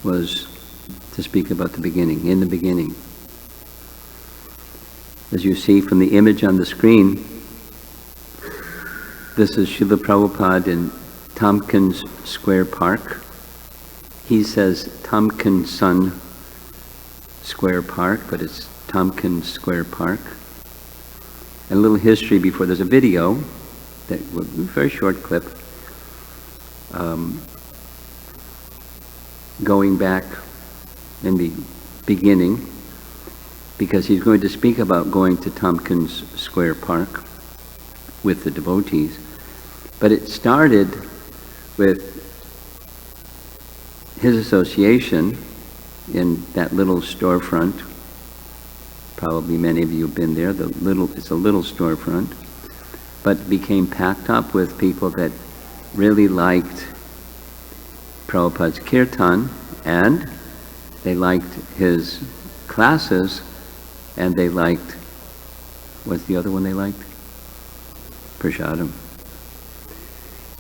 was to speak about the beginning, in the beginning. As you see from the image on the screen, this is Srila Prabhupada in Tompkins Square Park. He says Tompkinson Square Park, but it's Tompkins Square Park. And a little history before. There's a video, that a very short clip, going back in the beginning, because he's going to speak about going to Tompkins Square Park with the devotees. But it started with his association in that little storefront. Probably many of you have been there. It's a little storefront, but became packed up with people that really liked Prabhupada's kirtan, and they liked his classes, and they liked, what's the other one they liked? Prasadam.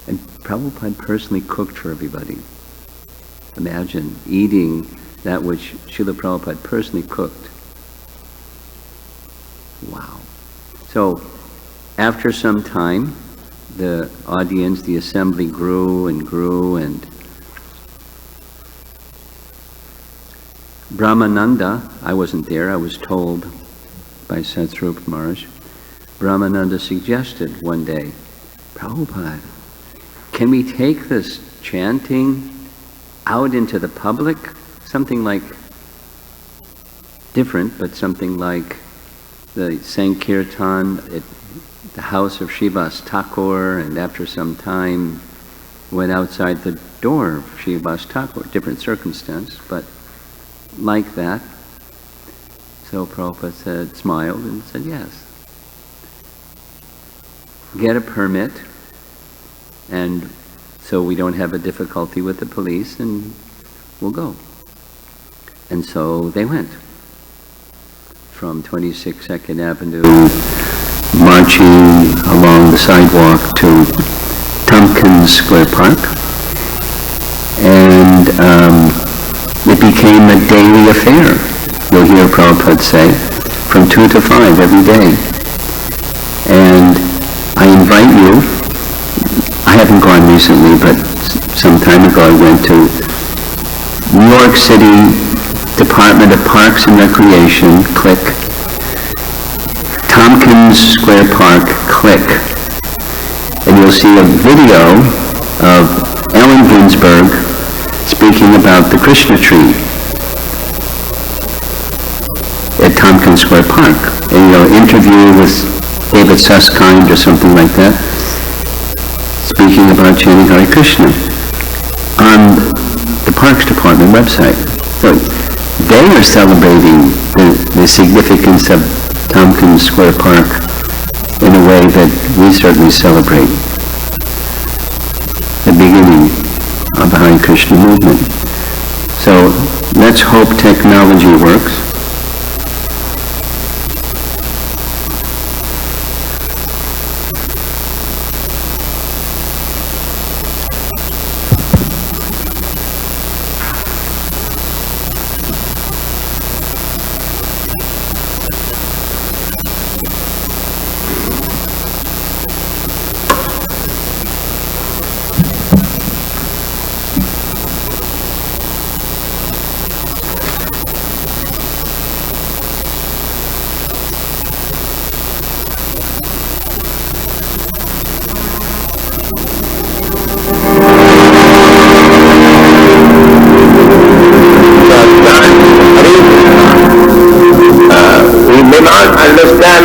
And Prabhupada personally cooked for everybody. Imagine eating that which Srila Prabhupada personally cooked. Wow. So, after some time, the audience, the assembly grew, and Brahmananda, I wasn't there, I was told by Satsrup Maharaj, Brahmananda suggested one day, Prabhupada, can we take this chanting out into the public? Something like, different, but something like the Sankirtan at the house of Srivas Thakur, and after some time went outside the door of Srivas Thakur, different circumstance, but like that. So Prabhupada smiled and said, yes. Get a permit, and so we don't have a difficulty with the police, and we'll go. And so they went from 26 2nd Avenue, marching along the sidewalk to Tompkins Square Park, and it became a daily affair. You'll hear Prabhupada say, from 2 to 5 every day. And I invite you, I haven't gone recently, but some time ago I went to New York City Department of Parks and Recreation, click, Tompkins Square Park, click, and you'll see a video of Allen Ginsberg speaking about the Krishna tree at Tompkins Square Park. And interview with David Susskind or something like that, speaking about chanting Hare Krishna on the Parks Department website. So they are celebrating the significance of Tompkins Square Park in a way that we certainly celebrate the beginning of the Hare Krishna movement. So let's hope technology works.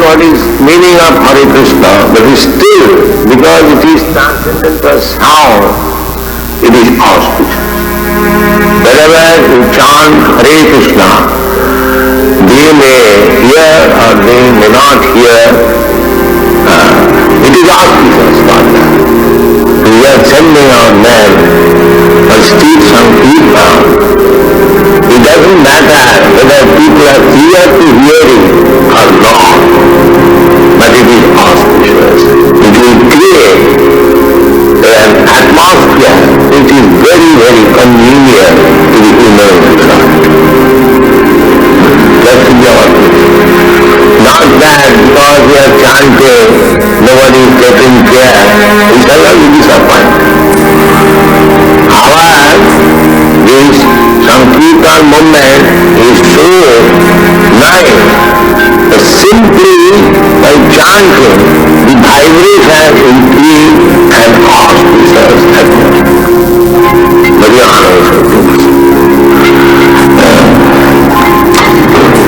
What is meaning of Hare Krishna, but still, because it is transcendental sound, it is auspicious. Wherever you chant Hare Krishna, they may hear or they may not hear, it is auspicious for them. We are sending our men for street sankirtan. It doesn't matter whether people are eager to hearing or not, but it is auspicious. It will create an atmosphere which is very, very convenient to the human This Sankirtan movement is so nice that simply by chanting, the vibration increase and auspicious atmosphere. Very honest.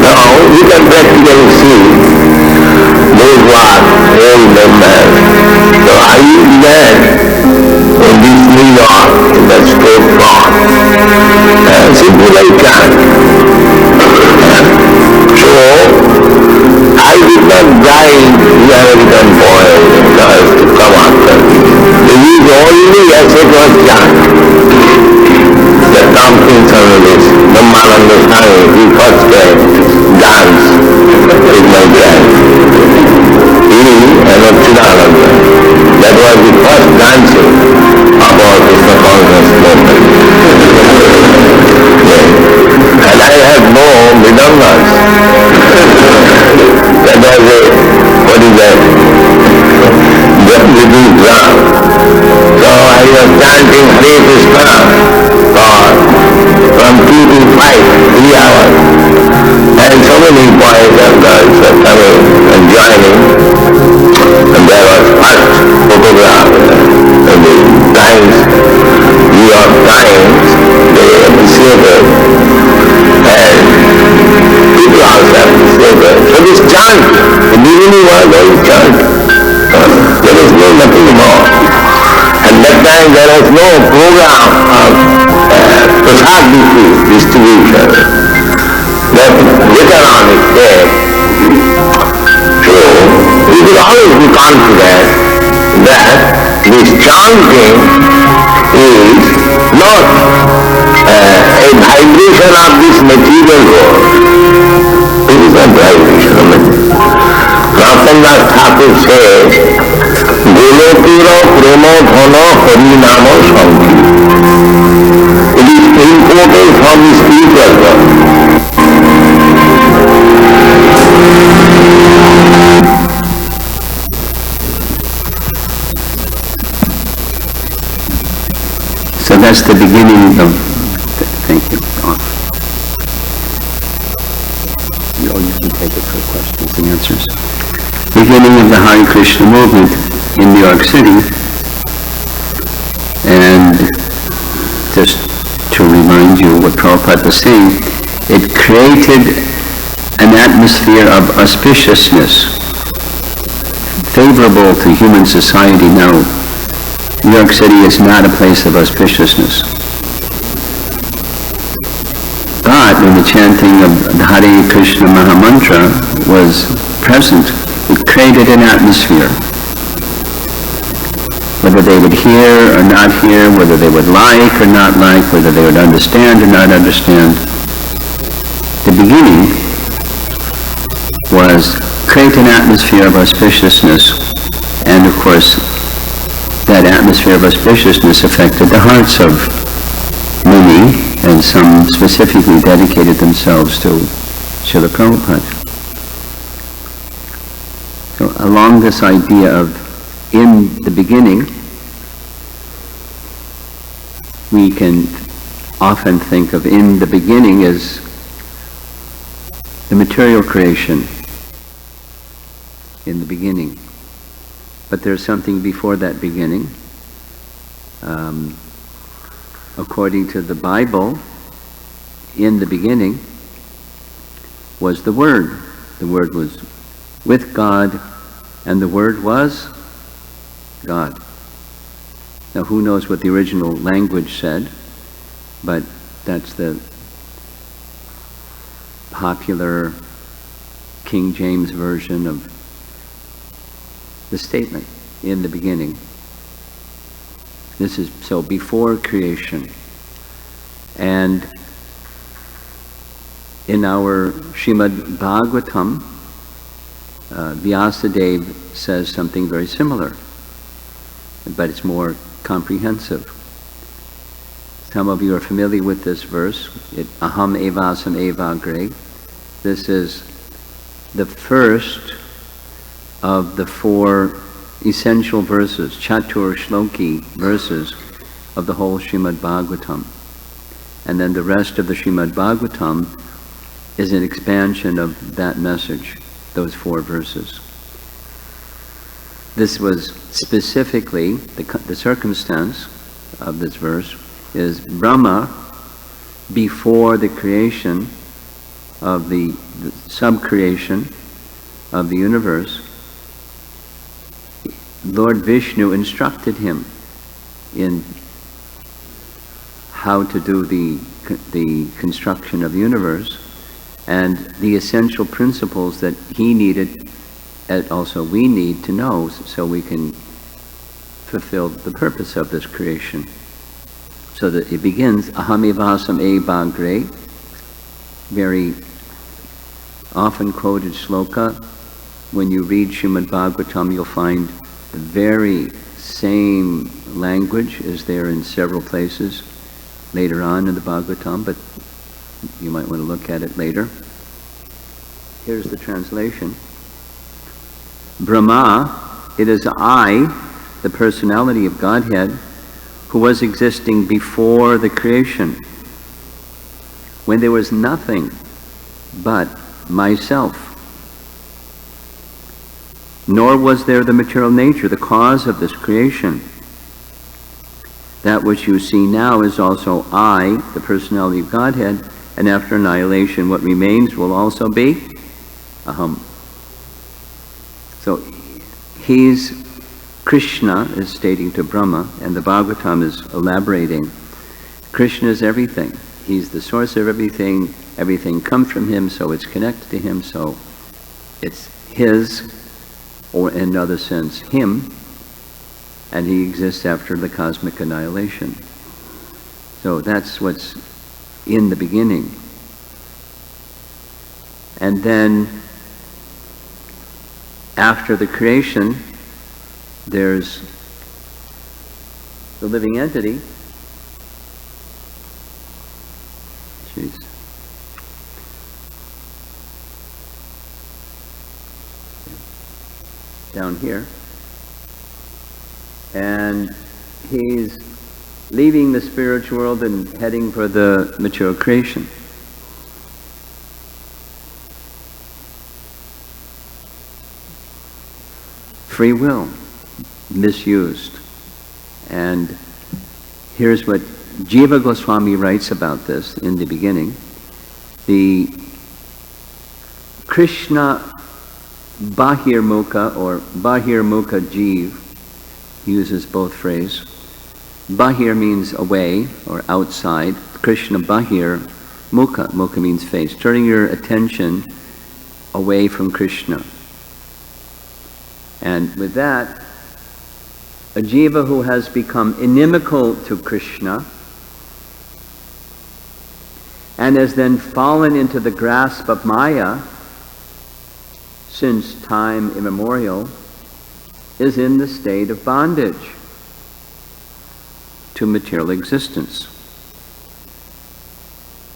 Now we can practically see those who are old members. So I began in this New York, in that storefront, simply like that. So I did not drive the American boys and girls to come after me. They used only as it was chant. The Thompson service, Brahmananda Swami, he first dance with my dad. He and Chidananda. That was the first dancing of our Krishna conscious movement. And I had no mridangans. That was a, what is that? Just little drum. So I was chanting Hare Krishna from 2 to 5, 3 hours. And so many boys and girls were coming and joining. And there was first photograph in the Times, New York Times, they appreciated. And people also appreciated. So this chant, the beginning was always chant. There was nothing more. At that time there was no program of prasad distribution. That later on it came. So we will always be confident that this chanting is not a vibration of this material world. It is not vibration of material. Rabindranath Thakur says, Golokura Prema Dhana Harinama Sankhi. It is imported from the spiritual world. So that's the beginning of, thank you. You can take it for questions and answers. Beginning of the Hare Krishna movement in New York City. And just to remind you what Prabhupada was saying, it created an atmosphere of auspiciousness, favorable to human society now. New York City is not a place of auspiciousness. But when the chanting of the Hare Krishna Mahamantra was present, it created an atmosphere. Whether they would hear or not hear, whether they would like or not like, whether they would understand or not understand, the beginning was create an atmosphere of auspiciousness, and of course that atmosphere of auspiciousness affected the hearts of many, and some specifically dedicated themselves to Srila Prabhupada. So along this idea of in the beginning, we can often think of in the beginning as the material creation in the beginning. But there's something before that beginning. According to the Bible, in the beginning was the Word. The Word was with God, and the Word was God. Now, who knows what the original language said, but that's the popular King James version of the statement, in the beginning. This is so before creation. And in our Srimad Bhagavatam, Vyasadeva says something very similar, but it's more comprehensive. Some of you are familiar with this verse, Aham evasam evagre. This is the first of the 4 essential verses, Chatur Shloki verses of the whole Srimad Bhagavatam. And then the rest of the Srimad Bhagavatam is an expansion of that message, those 4 verses. This was specifically, the circumstance of this verse is Brahma, before the creation of the sub-creation of the universe, Lord Vishnu instructed him in how to do the construction of the universe, and the essential principles that he needed, and also we need to know, so we can fulfill the purpose of this creation. So that it begins, Ahamivasam Ebagre, very often quoted shloka. When you read Srimad Bhagavatam, you'll find the very same language is there in several places later on in the Bhagavatam, but you might want to look at it later. Here's the translation. Brahma, it is I, the personality of Godhead, who was existing before the creation, when there was nothing but myself. Nor was there the material nature, the cause of this creation. That which you see now is also I, the personality of Godhead, and after annihilation what remains will also be Aham. So Krishna is stating to Brahma, and the Bhagavatam is elaborating, Krishna is everything. He's the source of everything. Everything comes from him, so it's connected to him, so it's his, or in another sense, him, and he exists after the cosmic annihilation. So that's what's in the beginning. And then, after the creation, there's the living entity. Jeez. Down here. And he's leaving the spiritual world and heading for the material creation. Free will misused. And here's what Jiva Goswami writes about this in the beginning. The Krishna Bahirmukha or Bahirmukha Jiv uses both phrases. Bahir means away or outside. Krishna Bahir Mukha. Mukha means face. Turning your attention away from Krishna. And with that, a jiva who has become inimical to Krishna and has then fallen into the grasp of Maya since time immemorial is in the state of bondage to material existence.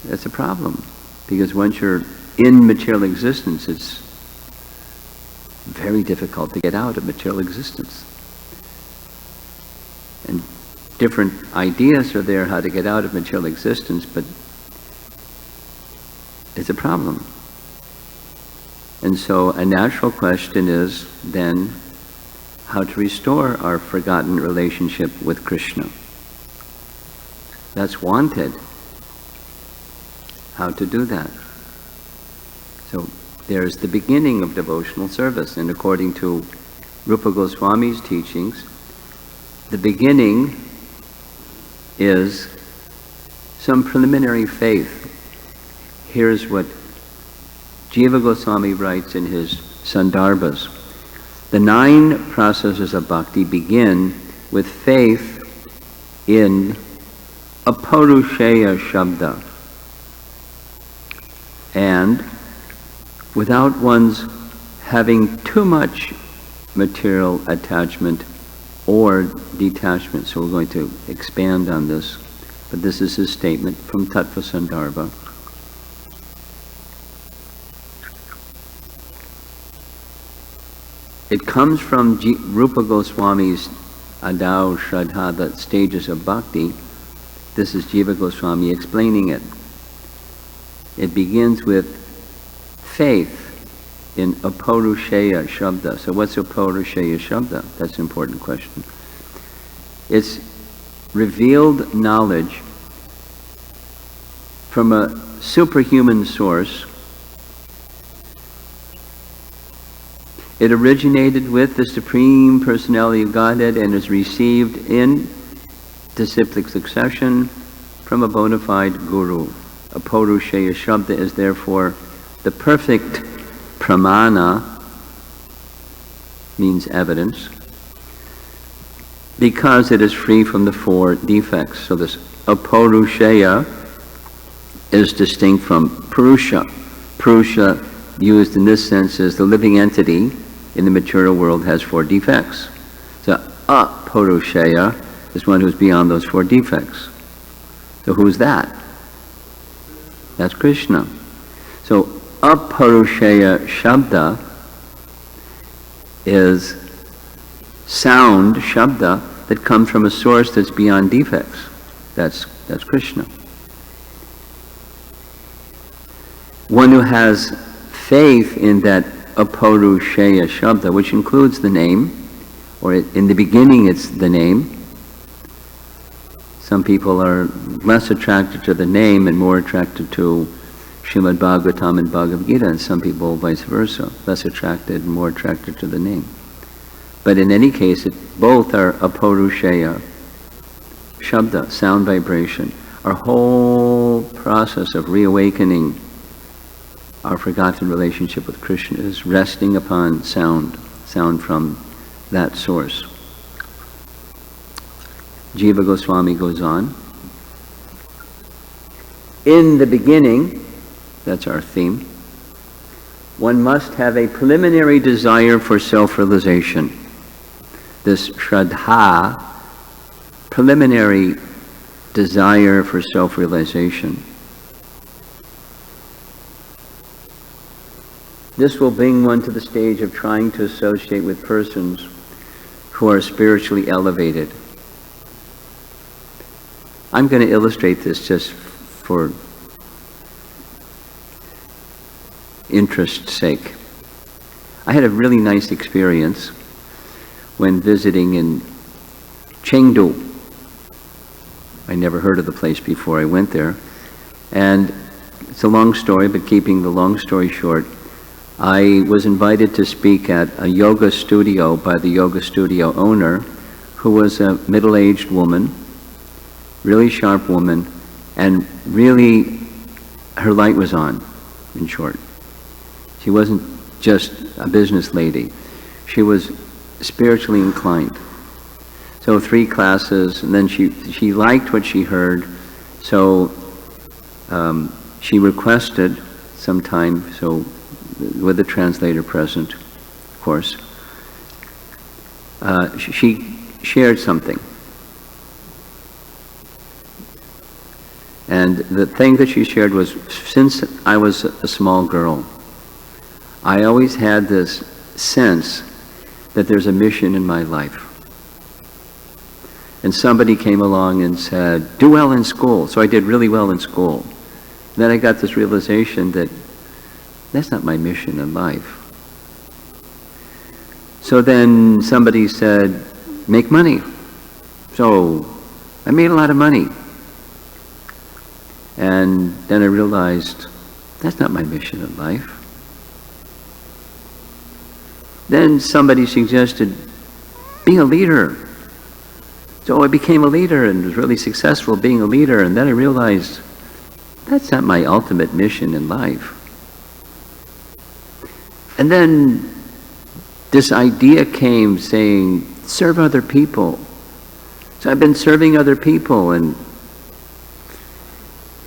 That's a problem, because once you're in material existence, it's very difficult to get out of material existence. And different ideas are there how to get out of material existence, but it's a problem. And so a natural question is then how to restore our forgotten relationship with Krishna. That's wanted. How to do that? So there's the beginning of devotional service, and according to Rupa Goswami's teachings, the beginning is some preliminary faith. Here's what Jiva Goswami writes in his Sandarbhas. The 9 processes of bhakti begin with faith in Aparushaya Shabda, and without one's having too much material attachment or detachment. So we're going to expand on this, but this is his statement from Tattva Sandarbha. It comes from Rupa Goswami's Adau Shraddha, the stages of bhakti, This is Jiva Goswami explaining it. It begins with faith in Apaurushaya Shabda. So what's Apaurushaya Shabda? That's an important question. It's revealed knowledge from a superhuman source. It originated with the Supreme Personality of Godhead and is received in disciplic succession from a bona fide guru. Apaurushaya Shabda is therefore the perfect pramana, means evidence, because it is free from the four defects. So this Apaurushaya is distinct from Purusha. Purusha, used in this sense, is the living entity in the material world has four defects. So Apaurushaya is one who's beyond those four defects. So who's that? That's Krishna. So Apaurushaya Shabda is sound Shabda that comes from a source that's beyond defects. That's Krishna. One who has faith in that Apaurushaya Shabda, which includes the name, or in the beginning it's the name. Some people are less attracted to the name and more attracted to Srimad Bhagavatam and Bhagavad Gita, and some people vice versa, less attracted and more attracted to the name. But in any case, both are Apaurushaya Shabda, sound vibration. Our whole process of reawakening our forgotten relationship with Krishna is resting upon sound from that source. Jiva Goswami goes on. In the beginning, that's our theme, one must have a preliminary desire for self-realization. This Shraddha, preliminary desire for self-realization. This will bring one to the stage of trying to associate with persons who are spiritually elevated. I'm going to illustrate this just for interest's sake. I had a really nice experience when visiting in Chengdu. I never heard of the place before I went there. And it's a long story, but keeping the long story short, I was invited to speak at a yoga studio by the yoga studio owner, who was a middle-aged woman, really sharp woman, and really her light was on, in short. She wasn't just a business lady. She was spiritually inclined. So 3 classes, and then she liked what she heard, so she requested some time, so with the translator present, of course, she shared something. And the thing that she shared was, since I was a small girl, I always had this sense that there's a mission in my life. And somebody came along and said, do well in school. So I did really well in school. And then I got this realization that that's not my mission in life. So then somebody said, make money. So I made a lot of money. And then I realized, that's not my mission in life. Then somebody suggested, be a leader. So I became a leader and was really successful being a leader. And then I realized, that's not my ultimate mission in life. And then this idea came saying, serve other people. So I've been serving other people, and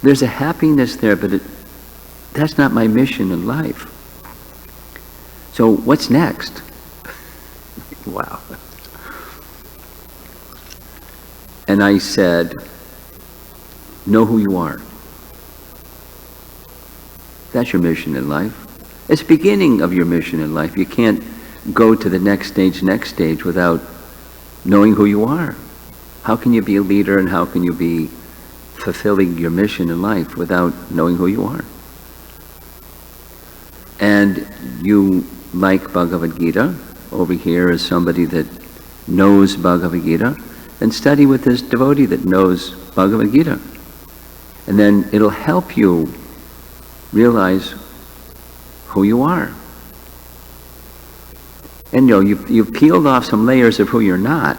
there's a happiness there, but that's not my mission in life. So what's next? Wow. And I said, know who you are. That's your mission in life. It's the beginning of your mission in life. You can't go to the next stage without knowing who you are. How can you be a leader, and how can you be fulfilling your mission in life without knowing who you are. And you like Bhagavad Gita, over here as somebody that knows Bhagavad Gita, and study with this devotee that knows Bhagavad Gita. And then it'll help you realize who you are. And you've peeled off some layers of who you're not.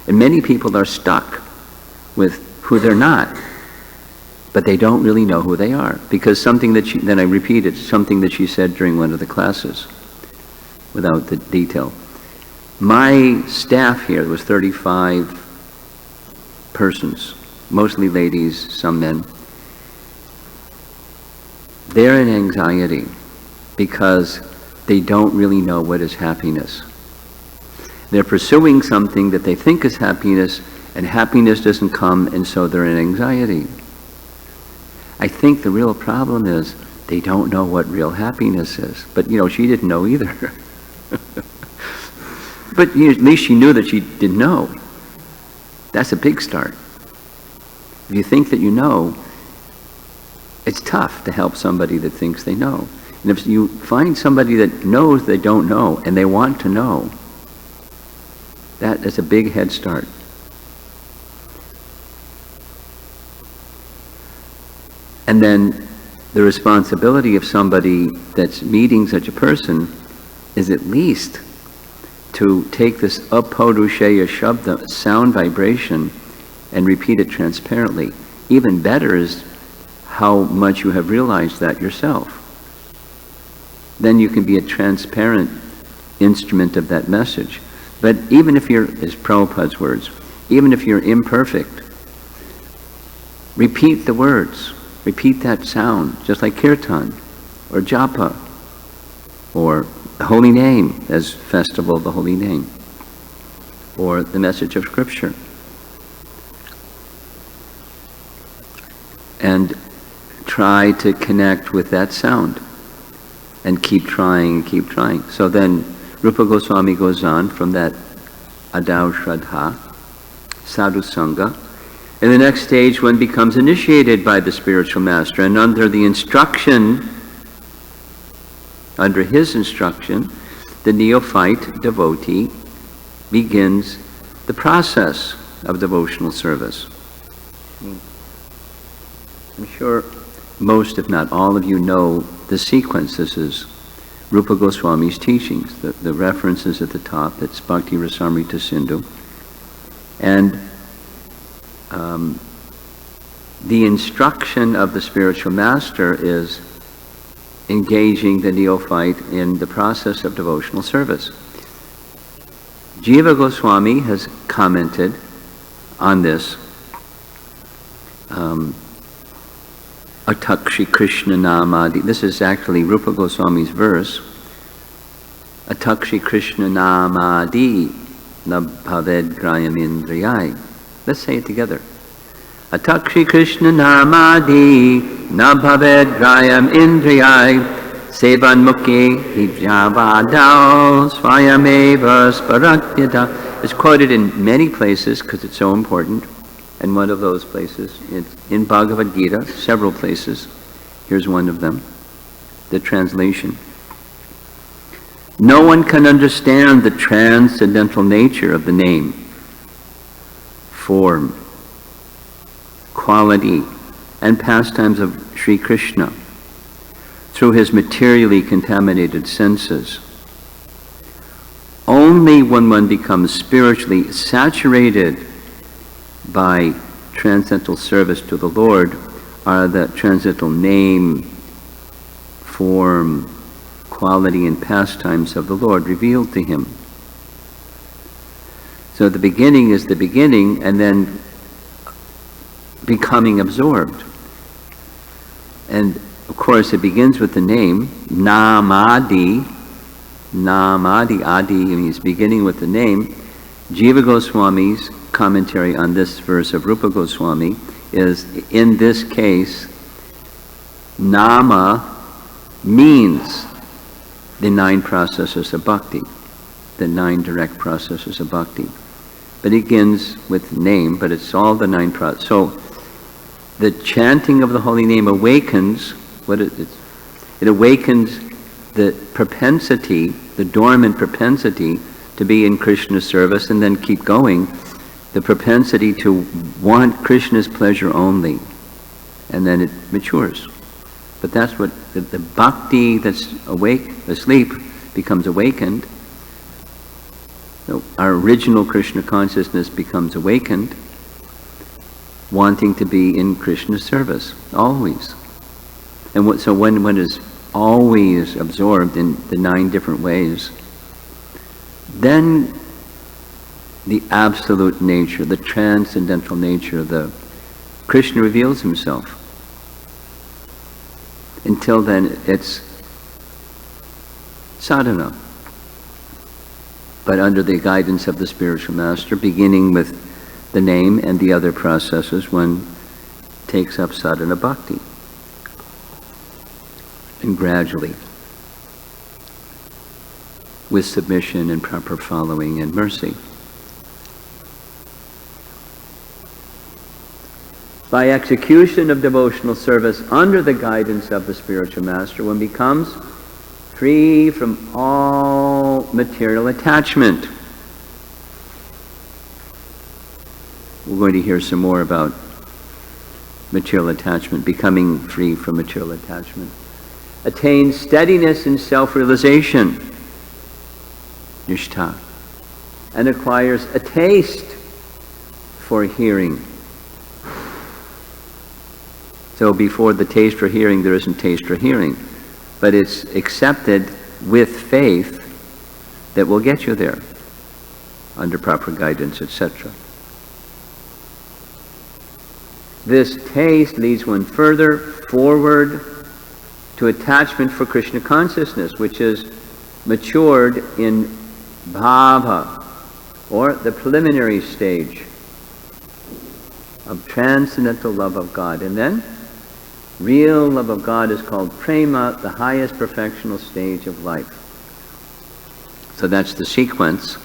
And many people are stuck with who they're not. But they don't really know who they are. Because something that then I repeated, something that she said during one of the classes, without the detail. My staff here was 35 persons, mostly ladies, some men. They're in anxiety because they don't really know what is happiness. They're pursuing something that they think is happiness, and happiness doesn't come, and so they're in anxiety. I think the real problem is they don't know what real happiness is. But, she didn't know either. But at least she knew that she didn't know. That's a big start. If you think that you know, it's tough to help somebody that thinks they know. And if you find somebody that knows they don't know and they want to know, that is a big head start. And then the responsibility of somebody that's meeting such a person is at least to take this apodusheya shabda, sound vibration, and repeat it transparently. Even better is how much you have realized that yourself. Then you can be a transparent instrument of that message. But even if you're, as Prabhupada's words, even if you're imperfect, repeat the words. Repeat that sound, just like kirtan, or japa, or the holy name, as festival of the holy name, or the message of scripture. And try to connect with that sound, and keep trying, keep trying. So then Rupa Goswami goes on from that Adau Shraddha, Sadhu Sangha. In the next stage, one becomes initiated by the spiritual master, and under his instruction, the neophyte devotee begins the process of devotional service. I'm sure most, if not all of you, know the sequence. This is Rupa Goswami's teachings. The references at the top, it's Bhakti Rasamrita Sindhu. And the instruction of the spiritual master is engaging the neophyte in the process of devotional service. Jiva Goswami has commented on this. Atakshi Krishna Namadi. This is actually Rupa Goswami's verse. Atakshi Krishna Namadi Nabhaved Grayam Indriyai. Let's say it together. Atakshi Krishna Namadi Nabhaved Grayam Indriyai Sevan Mukhi Hijavadao Swayameva Sparatyata. It's quoted in many places because it's so important. And one of those places, it's in Bhagavad Gita, several places. Here's one of them, the translation. No one can understand the transcendental nature of the name, form, quality, and pastimes of Sri Krishna through his materially contaminated senses. Only when one becomes spiritually saturated by transcendental service to the Lord are the transcendental name, form, quality, and pastimes of the Lord revealed to him. So the beginning is the beginning, and then becoming absorbed. And of course it begins with the name, Namadi. Namadi, Adi means beginning with the name. Jiva Goswami's commentary on this verse of Rupa Goswami is, in this case, Nama means the 9 processes of bhakti, the 9 direct processes of bhakti. But it begins with name, but it's all the 9 processes. So the chanting of the holy name awakens, it awakens the propensity, the dormant propensity to be in Krishna's service and then keep going, the propensity to want Krishna's pleasure only, and then it matures. But that's what the bhakti that's asleep becomes awakened. So our original Krishna consciousness becomes awakened, wanting to be in Krishna's service, always. And so when one is always absorbed in the 9 different ways, then the absolute nature, the transcendental nature of the Krishna reveals himself. Until then, it's sadhana. But under the guidance of the spiritual master, beginning with the name and the other processes, one takes up sadhana bhakti. And gradually, with submission and proper following and mercy. By execution of devotional service under the guidance of the spiritual master, one becomes free from all material attachment. We're going to hear some more about material attachment, becoming free from material attachment. Attains steadiness in self-realization, nishtha, and acquires a taste for hearing. So before the taste for hearing, there isn't taste for hearing. But it's accepted with faith that will get you there, under proper guidance, etc. This taste leads one further forward to attachment for Krishna consciousness, which is matured in bhava, or the preliminary stage of transcendental love of God. And then real love of God is called prema, the highest perfectional stage of life. So that's the sequence.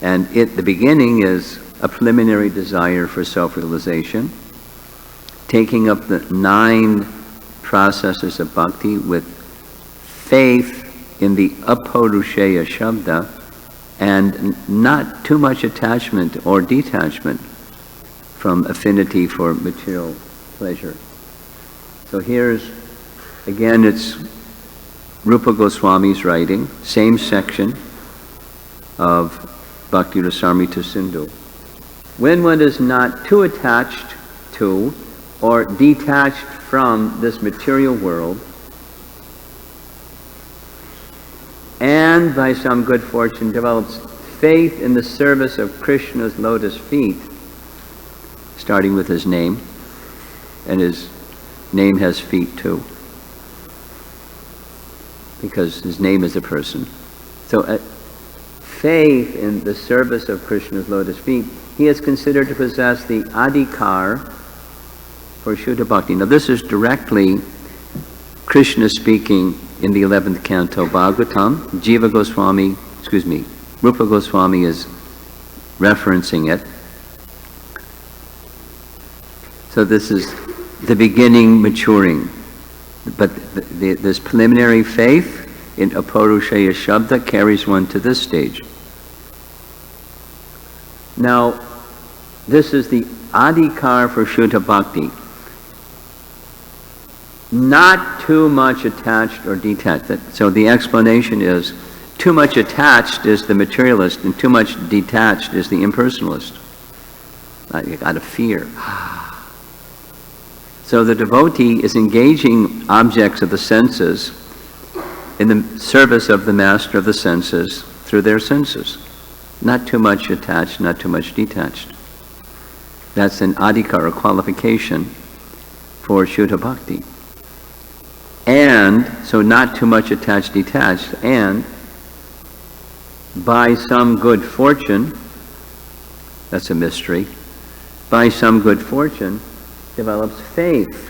And the beginning is a preliminary desire for self-realization, taking up the 9 processes of bhakti with faith in the apaurushaya shabda and not too much attachment or detachment from affinity for material pleasure. So here's, again, it's Rupa Goswami's writing, same section of Bhakti Rasamrita Sindhu. When one is not too attached to or detached from this material world, and by some good fortune develops faith in the service of Krishna's lotus feet, starting with his name, and his name has feet too, because his name is a person. So faith in the service of Krishna's lotus feet, he is considered to possess the adhikar for Shuddha Bhakti. Now this is directly Krishna speaking in the 11th canto Bhagavatam. Rupa Goswami is referencing it. So this is the beginning maturing. But this preliminary faith in apaurushaya shabda carries one to this stage. Now, this is the adhikar for Shuddha Bhakti. Not too much attached or detached. So the explanation is, too much attached is the materialist, and too much detached is the impersonalist. You got to fear. So the devotee is engaging objects of the senses in the service of the master of the senses through their senses. Not too much attached, not too much detached. That's an adhikar, a qualification for Shuddha Bhakti. And, so not too much attached, detached, and by some good fortune, that's a mystery, by some good fortune, develops faith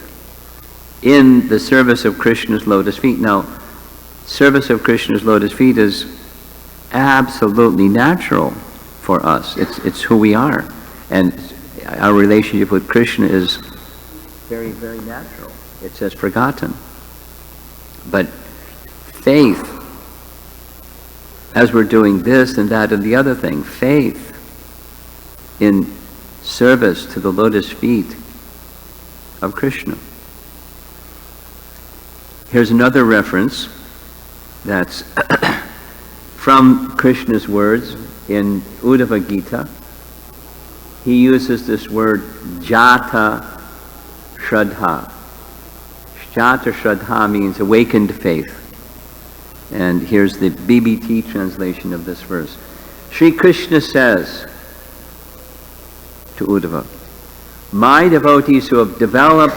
in the service of Krishna's lotus feet. Now, service of Krishna's lotus feet is absolutely natural for us. It's who we are. And our relationship with Krishna is very, very natural. It says forgotten. But faith, as we're doing this and that and the other thing, faith in service to the lotus feet of Krishna. Here's another reference that's from Krishna's words in Uddhava Gita. He uses this word jata shraddha. Jata shraddha means awakened faith. And here's the BBT translation of this verse. Sri Krishna says to Uddhava, my devotees who have developed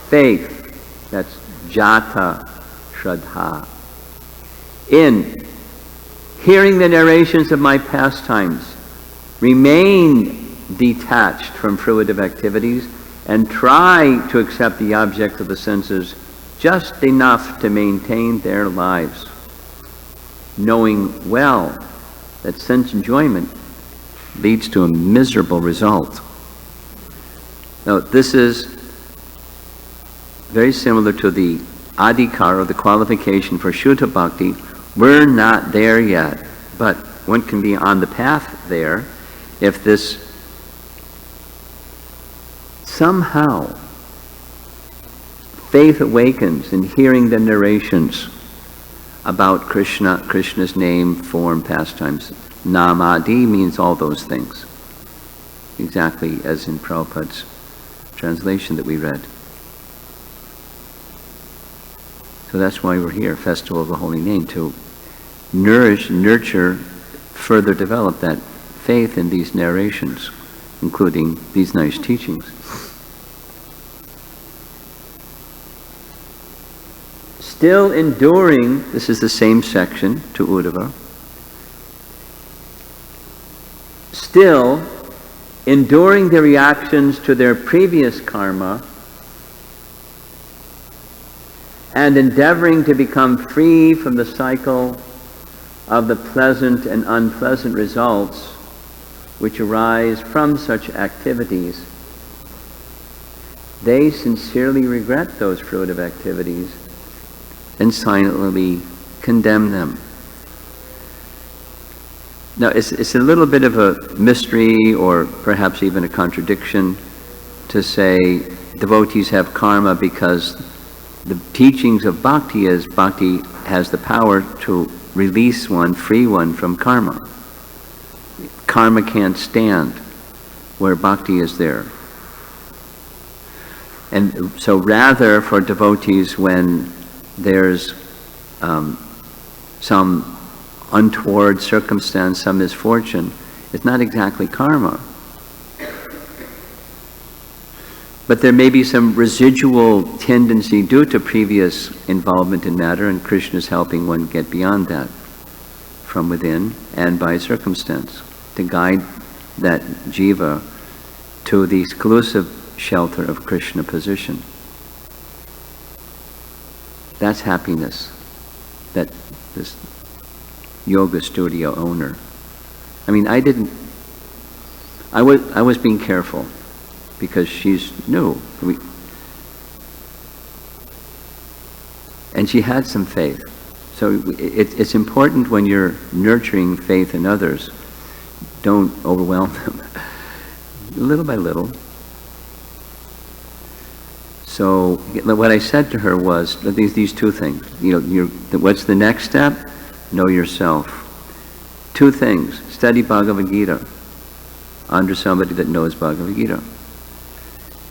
faith, that's jata shraddha, in hearing the narrations of my pastimes, remain detached from fruitive activities, and try to accept the object of the senses just enough to maintain their lives, knowing well that sense enjoyment leads to a miserable result. Now, this is very similar to the adhikara, the qualification for Shuddha Bhakti. We're not there yet, but one can be on the path there if this somehow faith awakens in hearing the narrations about Krishna, Krishna's name, form, pastimes. Namadi means all those things, exactly as in Prabhupada's translation that we read. So that's why we're here, Festival of the Holy Name, to nourish, nurture, further develop that faith in these narrations, including these nice teachings. Still enduring, this is the same section to Uddhava, still enduring the reactions to their previous karma and endeavoring to become free from the cycle of the pleasant and unpleasant results which arise from such activities, they sincerely regret those fruitive activities and silently condemn them. Now, it's a little bit of a mystery, or perhaps even a contradiction, to say devotees have karma because the teachings of bhakti is bhakti has the power to release one, free one from karma. Karma can't stand where bhakti is there. And so rather for devotees, when there's some untoward circumstance, some misfortune, it's not exactly karma. But there may be some residual tendency due to previous involvement in matter, and Krishna is helping one get beyond that from within and by circumstance to guide that jiva to the exclusive shelter of Krishna position. That's happiness, that this yoga studio owner. I mean, I was being careful because she's new. And she had some faith. So it's important when you're nurturing faith in others, don't overwhelm them, little by little. So what I said to her was these two things. What's the next step? Know yourself. Two things. Study Bhagavad Gita under somebody that knows Bhagavad Gita.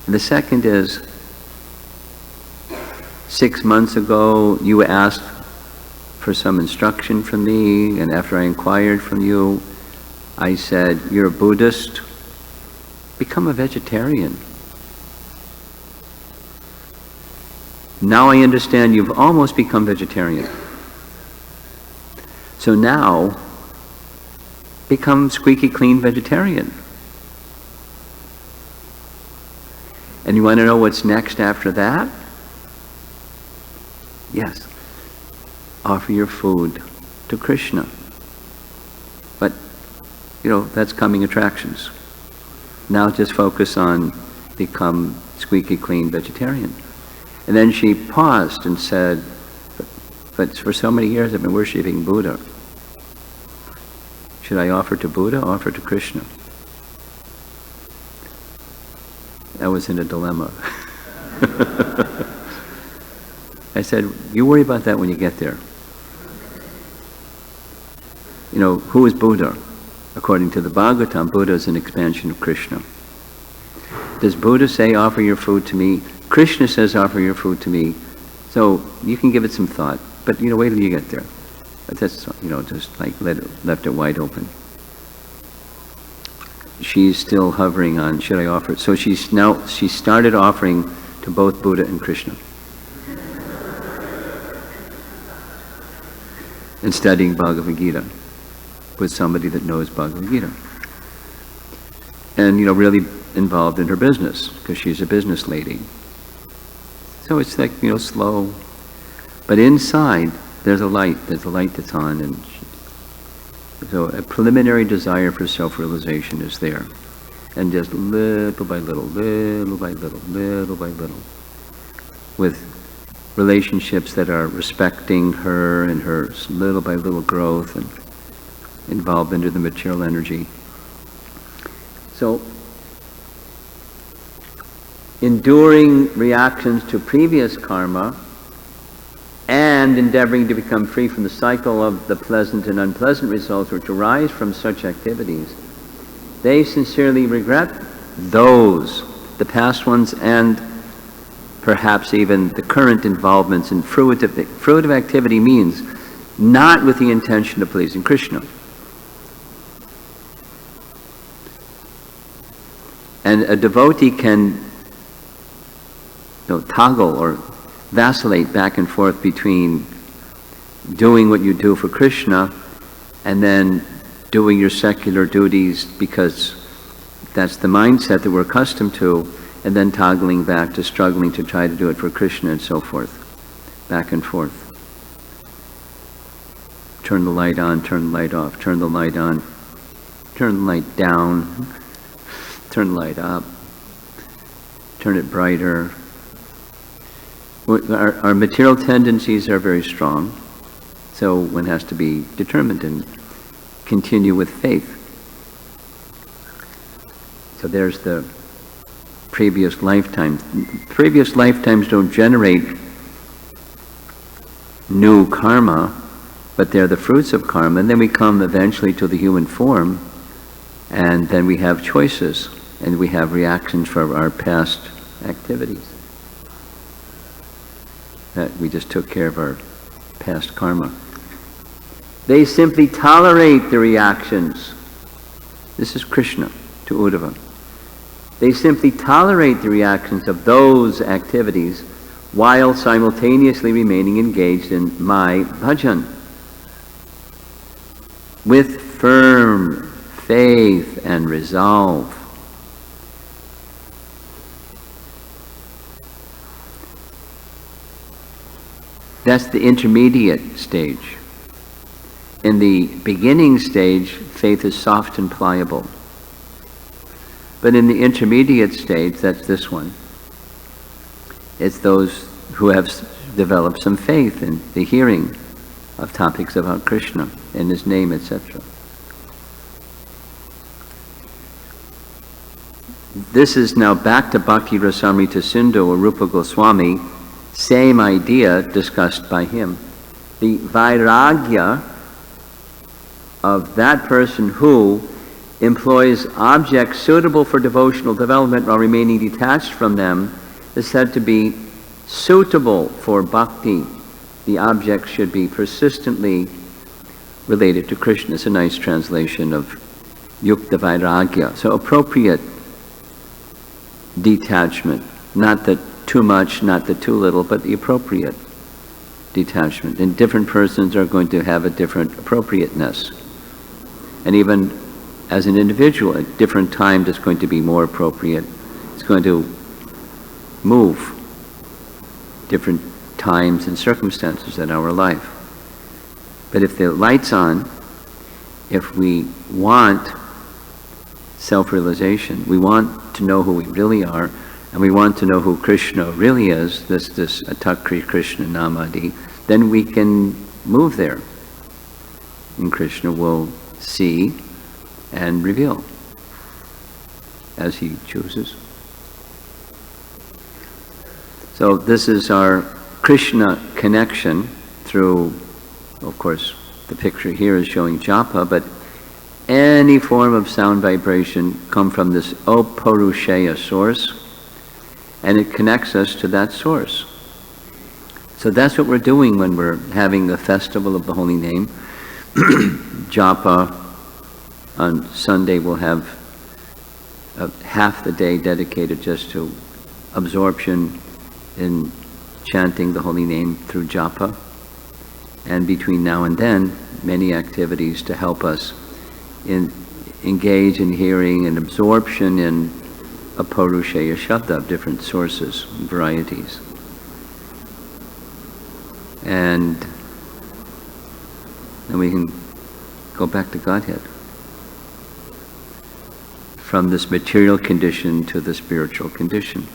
And the second is, 6 months ago you asked for some instruction from me, and after I inquired from you, I said, you're a Buddhist, become a vegetarian. Now I understand you've almost become vegetarian. So now, become squeaky clean vegetarian. And you want to know what's next after that? Yes. Offer your food to Krishna. But, that's coming attractions. Now just focus on become squeaky clean vegetarian. And then she paused and said, but for so many years I've been worshiping Buddha. Should I offer to Buddha, offer to Krishna? I was in a dilemma. I said, you worry about that when you get there. You know, who is Buddha? According to the Bhagavatam, Buddha is an expansion of Krishna. Does Buddha say, offer your food to me? Krishna says, offer your food to me. So you can give it some thought, but you know, wait till you get there. But that's, you know, just like left it wide open. She's still hovering on, should I offer it? So she started offering to both Buddha and Krishna. And studying Bhagavad Gita with somebody that knows Bhagavad Gita. And, you know, really involved in her business, because she's a business lady. So it's like, you know, slow. But inside, there's a light that's on, and so a preliminary desire for self-realization is there. And just little by little, little by little, little by little, with relationships that are respecting her and her little by little growth and involvement in the material energy. So, enduring reactions to previous karma and endeavoring to become free from the cycle of the pleasant and unpleasant results which arise from such activities, they sincerely regret those, the past ones and perhaps even the current involvements in fruitive activity means not with the intention of pleasing Krishna. And a devotee can toggle or vacillate back and forth between doing what you do for Krishna and then doing your secular duties because that's the mindset that we're accustomed to, and then toggling back to struggling to try to do it for Krishna and so forth, back and forth. Turn the light on, turn the light off, turn the light on, turn the light down, turn the light up, turn it brighter. Our material tendencies are very strong, so one has to be determined and continue with faith. So there's the previous lifetime. Previous lifetimes don't generate new karma, but they're the fruits of karma, and then we come eventually to the human form, and then we have choices, and we have reactions for our past activities. That we just took care of our past karma. They simply tolerate the reactions. This is Krishna to Uddhava. They simply tolerate the reactions of those activities while simultaneously remaining engaged in my bhajan with firm faith and resolve. That's the intermediate stage. In the beginning stage, faith is soft and pliable. But in the intermediate stage, that's this one. It's those who have developed some faith in the hearing of topics about Krishna and His name, etc. This is now back to Bhakti Rasamrita Sindhu or Rupa Goswami. Same idea discussed by him. The vairagya of that person who employs objects suitable for devotional development while remaining detached from them is said to be suitable for bhakti. The object should be persistently related to Krishna. It's a nice translation of yukta vairagya. So appropriate detachment, not the too much, not the too little, but the appropriate detachment. And different persons are going to have a different appropriateness. And even as an individual, at different times it's going to be more appropriate. It's going to move different times and circumstances in our life. But if the light's on, if we want self-realization, we want to know who we really are, and we want to know who Krishna really is, this Atakri Krishna Namadi, then we can move there. And Krishna will see and reveal as he chooses. So this is our Krishna connection through, of course, the picture here is showing japa, but any form of sound vibration come from this Apaurushaya source, and it connects us to that source. So that's what we're doing when we're having the festival of the holy name. Japa, on Sunday we'll have half the day dedicated just to absorption in chanting the holy name through japa. And between now and then, many activities to help us engage in hearing and absorption in Apaurushaya Shabda of different sources and varieties. And then we can go back to Godhead. From this material condition to the spiritual condition.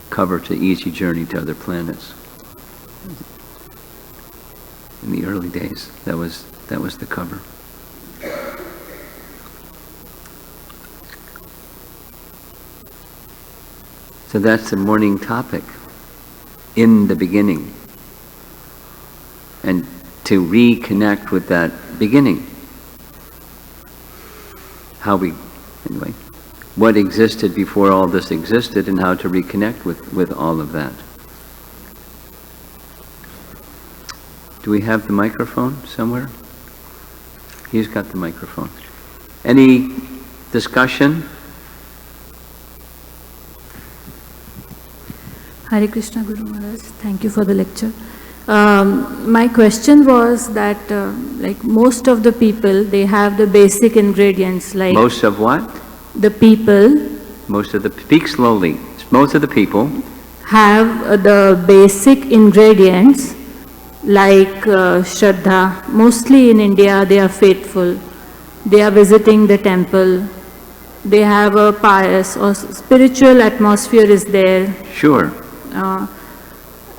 Cover to easy journey to other planets. In the early days, that was the cover. So that's the morning topic, in the beginning. And to reconnect with that beginning. Anyway, what existed before all this existed and how to reconnect with all of that. Do we have the microphone somewhere? He's got the microphone. Any discussion? Hare Krishna Guru Maharaj, thank you for the lecture. My question was that like most of the people, they have the basic ingredients like... Most of what? The people... Speak slowly. Most of the people... have the basic ingredients like Shraddha. Mostly in India, they are faithful. They are visiting the temple. They have a pious or spiritual atmosphere is there. Sure.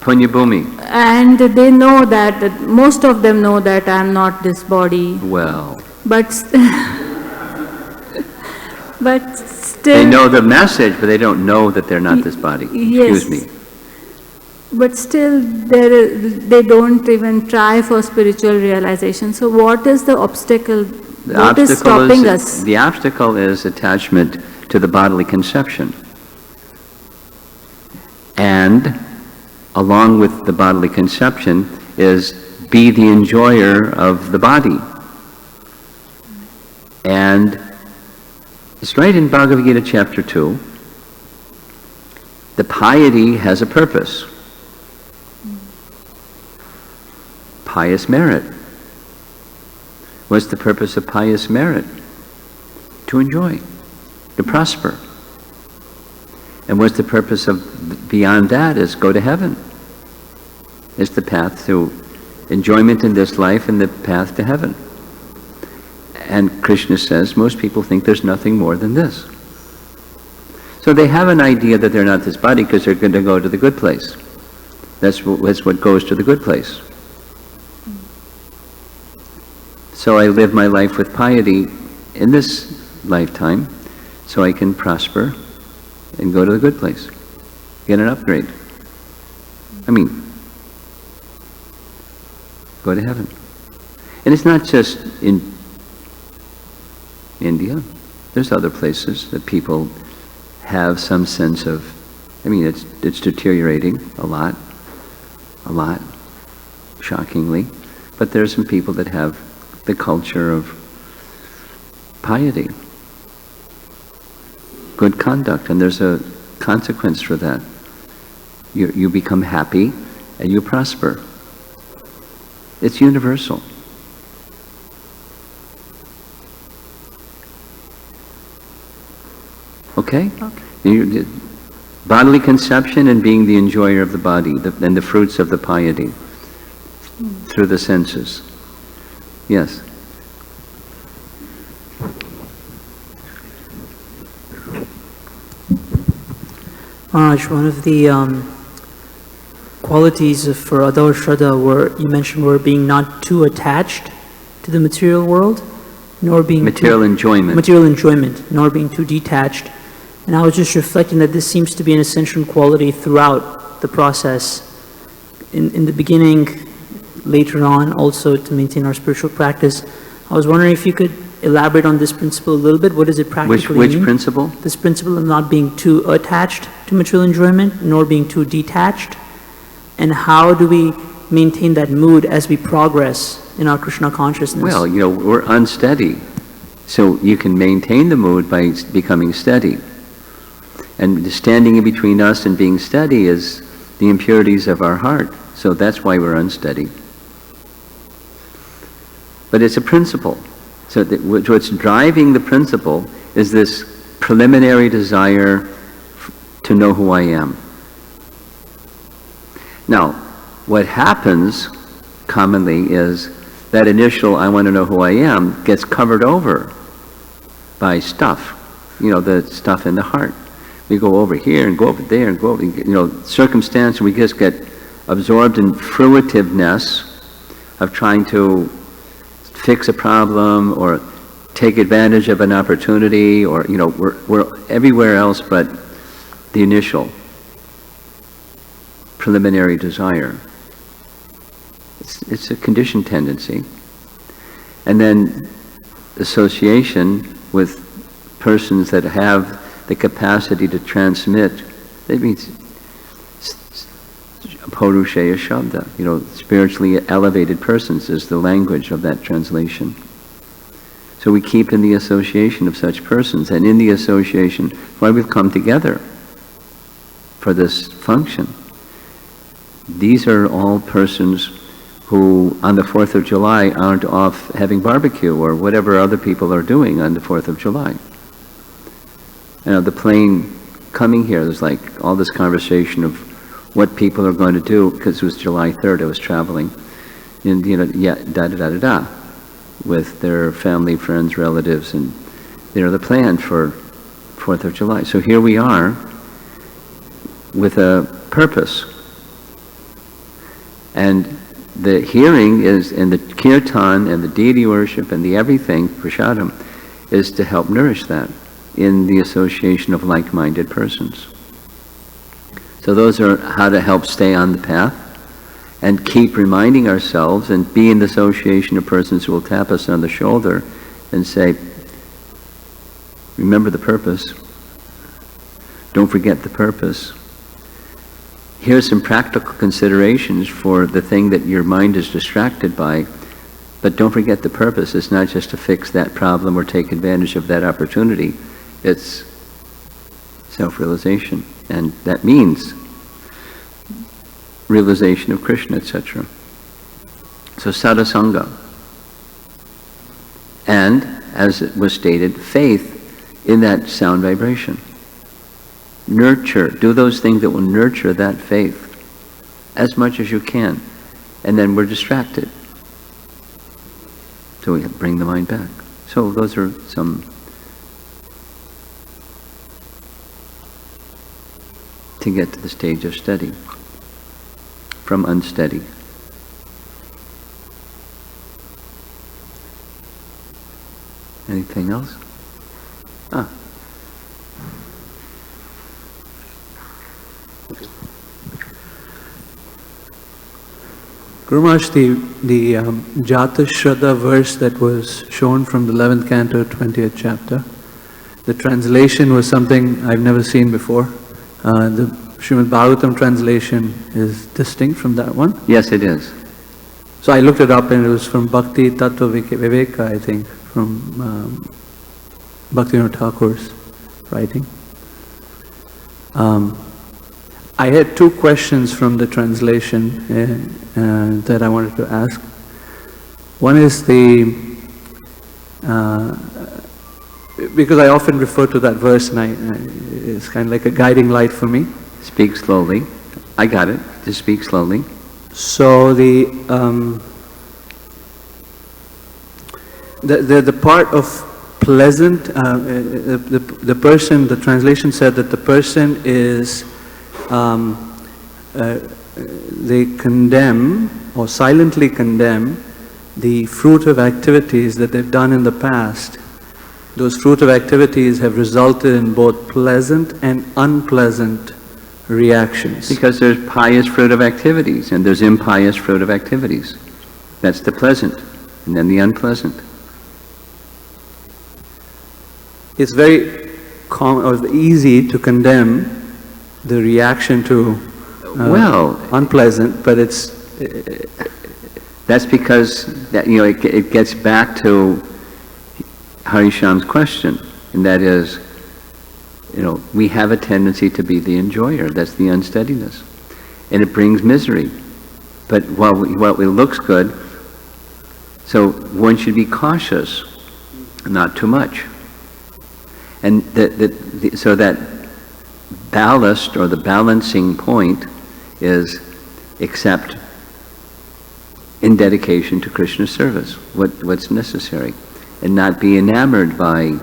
Punyabhumi. And they know that, most of them know that I am not this body. Well. But but still... They know the message, but they don't know that they're not this body. Yes. Excuse me. But still, they don't even try for spiritual realization. So what is the obstacle? What is stopping us? The obstacle is attachment to the bodily conception. And along with the bodily conception is be the enjoyer of the body. And it's right in Bhagavad Gita chapter 2. The piety has a purpose. Pious merit. What's the purpose of pious merit? To enjoy, to prosper. And what's the purpose of beyond that is go to heaven. It's the path to enjoyment in this life and the path to heaven. And Krishna says most people think there's nothing more than this. So they have an idea that they're not this body because they're going to go to the good place. That's what goes to the good place. So I live my life with piety in this lifetime so I can prosper and go to the good place, get an upgrade. Go to heaven. And it's not just in India. There's other places that people have some sense of, it's deteriorating a lot, shockingly. But there are some people that have the culture of piety, good conduct, and there's a consequence for that. You become happy and you prosper. It's universal. Okay? Okay. Bodily conception and being the enjoyer of the body, and the fruits of the piety through the senses. Yes. Maharaj, one of the qualities for Adar Shraddha you mentioned were being not too attached to the material world, nor being Material enjoyment. Material enjoyment, nor being too detached. And I was just reflecting that this seems to be an essential quality throughout the process. In the beginning, later on, also to maintain our spiritual practice. I was wondering if you could elaborate on this principle a little bit. What does it practically mean? Which principle? This principle of not being too attached to material enjoyment, nor being too detached. And how do we maintain that mood as we progress in our Krishna consciousness? Well, we're unsteady. So you can maintain the mood by becoming steady. And standing in between us and being steady is the impurities of our heart. So that's why we're unsteady. But it's a principle. So what's driving the principle is this preliminary desire to know who I am. Now, what happens commonly is that initial I want to know who I am gets covered over by stuff, the stuff in the heart. We go over here and go over there and go over, circumstance, we just get absorbed in fruitiveness of trying to fix a problem or take advantage of an opportunity, or we're everywhere else but the initial preliminary desire. It's a conditioned tendency. And then association with persons that have the capacity to transmit, that means Purusheya Shabda, spiritually elevated persons is the language of that translation. So we keep in the association of such persons, and in the association, why we've come together for this function. These are all persons who on the 4th of July aren't off having barbecue or whatever other people are doing on the 4th of July. The plane coming here, there's like all this conversation of what people are going to do, because it was July 3rd, I was traveling, and with their family, friends, relatives, and the plan for 4th of July. So here we are with a purpose. And the hearing is, and the kirtan and the deity worship and the everything, prasadam, is to help nourish that in the association of like-minded persons. So those are how to help stay on the path and keep reminding ourselves and be in the association of persons who will tap us on the shoulder and say, remember the purpose. Don't forget the purpose. Here's some practical considerations for the thing that your mind is distracted by, but don't forget the purpose. It's not just to fix that problem or take advantage of that opportunity. It's self-realization, and that means realization of Krishna, etc. So sadasanga. And, as it was stated, faith in that sound vibration. Nurture, do those things that will nurture that faith as much as you can. And then we're distracted. So we bring the mind back. So those are some to get to the stage of steady from unsteady. Anything else? Guru Maharaj, the Jata Shraddha verse that was shown from the 11th canto, 20th chapter, the translation was something I've never seen before. The Srimad Bhagavatam translation is distinct from that one. Yes, it is. So I looked it up, and it was from Bhakti Tattva Viveka, I think, from Bhaktivinoda Thakur's writing. I had two questions from the translation that I wanted to ask. One is because I often refer to that verse, and it's kind of like a guiding light for me. Speak slowly. I got it. Just speak slowly. So the part of pleasant, the person, the translation said that the person is they condemn or silently condemn the fruitive activities that they've done in the past. Those fruitive activities have resulted in both pleasant and unpleasant reactions. Because there's pious fruitive activities and there's impious fruitive activities. That's the pleasant, and then the unpleasant. It's very easy to condemn the reaction to unpleasant, but that's because it gets back to Harisham's question, and that is, we have a tendency to be the enjoyer. That's the unsteadiness, and it brings misery. But while it looks good, so one should be cautious, not too much. And so that ballast or the balancing point is accept in dedication to Krishna's service what's necessary, and not be enamored by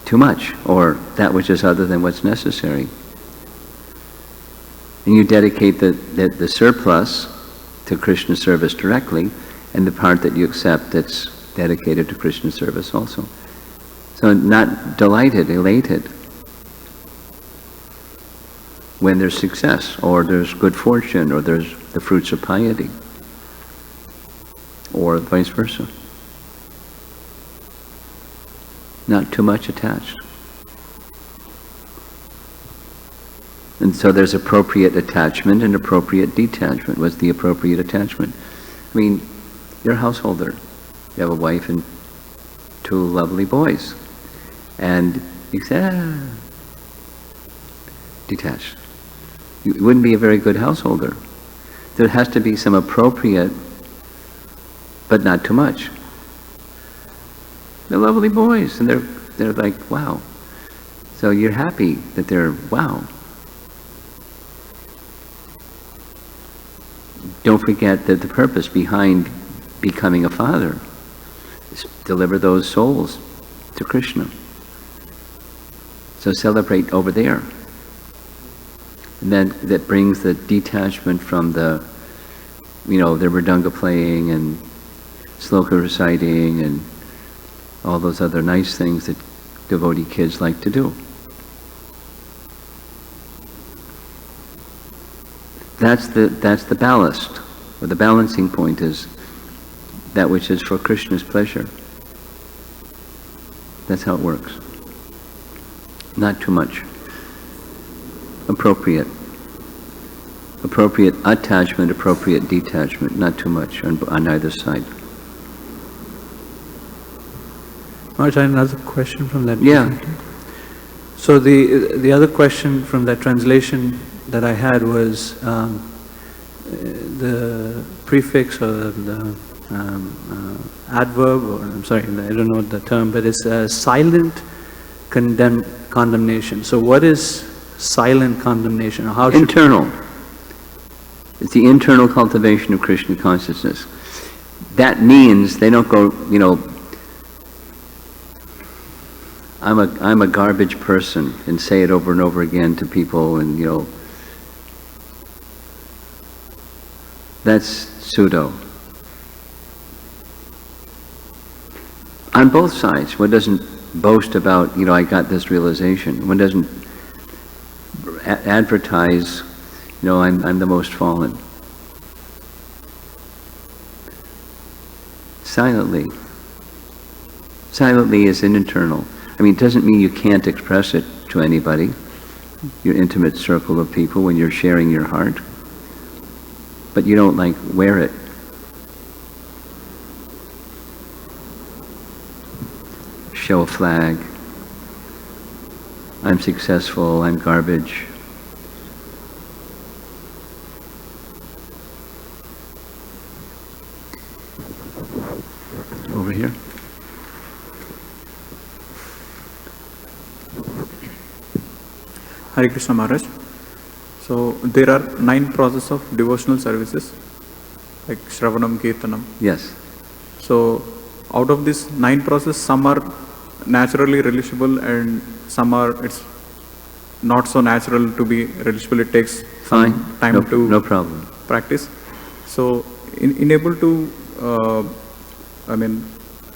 too much or that which is other than what's necessary. And you dedicate the surplus to Krishna's service directly, and the part that you accept that's dedicated to Krishna's service also. So not delighted, elated when there's success, or there's good fortune, or there's the fruits of piety, or vice versa. Not too much attached. And so there's appropriate attachment and appropriate detachment. What's the appropriate attachment? I mean, you're a householder. You have a wife and 2 lovely boys. And you say, detached. You wouldn't be a very good householder. There has to be some appropriate, but not too much. They're lovely boys, and they're like, wow. So you're happy that they're, wow. Don't forget that the purpose behind becoming a father is deliver those souls to Krishna. So celebrate over there. And then that brings the detachment from the mridanga playing and sloka reciting and all those other nice things that devotee kids like to do. That's the ballast, or the balancing point is that which is for Krishna's pleasure. That's how it works. Not too much. Appropriate. Appropriate attachment, appropriate detachment, not too much on either side. Maharaj, I have another question from that. Yeah. So the other question from that translation that I had was the prefix or the adverb, or I'm sorry, I don't know the term, but it's silent condemnation. So what is silent condemnation? Or how should internal. It's the internal cultivation of Krishna consciousness. That means they don't go, I'm a garbage person, and say it over and over again to people, and that's pseudo. On both sides, one doesn't boast about, I got this realization. One doesn't advertise, I'm the most fallen. Silently. Silently is an internal. I mean, it doesn't mean you can't express it to anybody, your intimate circle of people, when you're sharing your heart. But you don't, wear it. Show a flag. I'm successful, I'm garbage. Over here. Hare Krishna Maharaj. So there are 9 processes of devotional services, like Shravanam, Kirtanam. Yes. So out of these 9 processes, some are naturally relishable and some are not so natural to be religious. It takes Fine. some time to No problem. practice. So, in able to,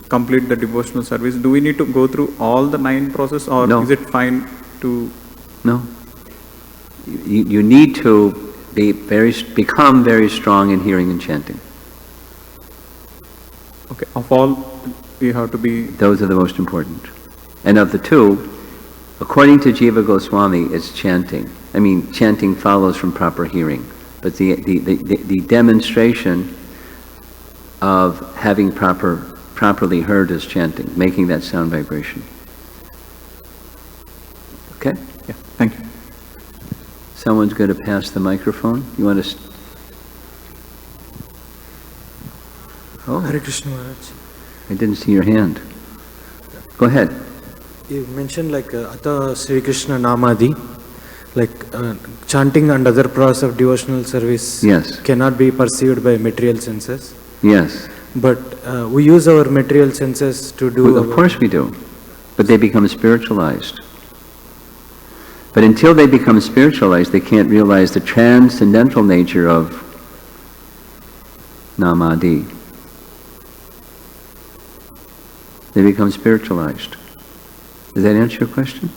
complete the devotional service, do we need to go through all the 9 process, or No. is it fine to? No. You need to become very strong in hearing and chanting. Okay, of all, we have to be. Those are the most important. And of the 2, according to Jiva Goswami, it's chanting. I mean, chanting follows from proper hearing. But the demonstration of having properly heard is chanting, making that sound vibration. Okay? Yeah, thank you. Someone's going to pass the microphone. You want to... Oh, Hare Krishna Maharaj. I didn't see your hand. Go ahead. You mentioned like Atha Sri Krishna Namadi, like chanting and other process of devotional service Yes. cannot be perceived by material senses. Yes. But we use our material senses to do. Well, of course we do. But they become spiritualized. But until they become spiritualized, they can't realize the transcendental nature of Namadi. They become spiritualized. Does that answer your question?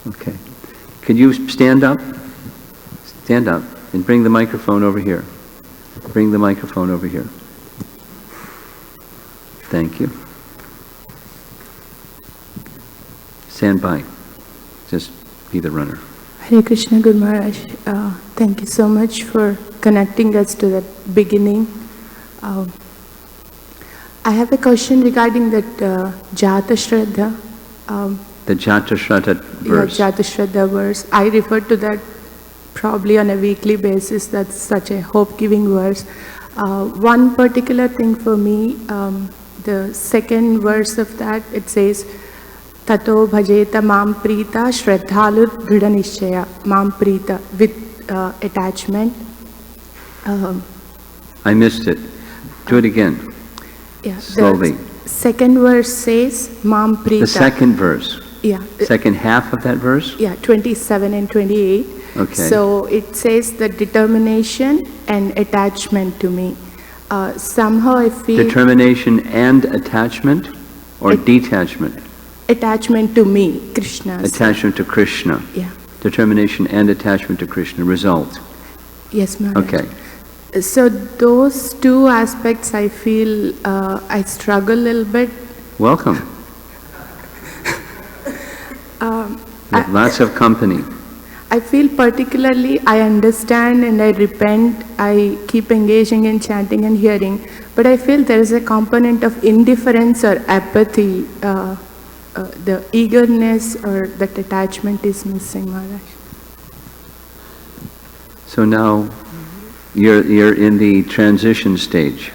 Okay. Could you stand up? Stand up and bring the microphone over here. Bring the microphone over here. Thank you. Stand by. Just be the runner. Hare Krishna Guru Maharaj, thank you so much for connecting us to that beginning. I have a question regarding that Jata Shraddha. The Jata Shraddha verse. Yeah, Jata Shraddha verse. I refer to that probably on a weekly basis. That's such a hope-giving verse. One particular thing for me, the second verse of that, it says, Tato bhajeta mam prita shraddhalu dhrida nishchaya mam prita, with attachment. I missed it. Do it again. Yeah, Slowly. the second verse says mam prita. The second verse. Yeah. Second half of that verse? Yeah, 27 and 28. Okay. So it says the determination and attachment to me. Somehow I feel Determination and attachment or detachment? attachment to me, Krishna. Attachment to Krishna. Yeah. Determination and attachment to Krishna. Result. Yes, Maharaj. Okay. So those 2 aspects I feel I struggle a little bit. Welcome. With lots of company. I feel particularly I understand and I repent, I keep engaging in chanting and hearing, but I feel there is a component of indifference or apathy, the eagerness or that attachment is missing, Maharaj. So now you're in the transition stage.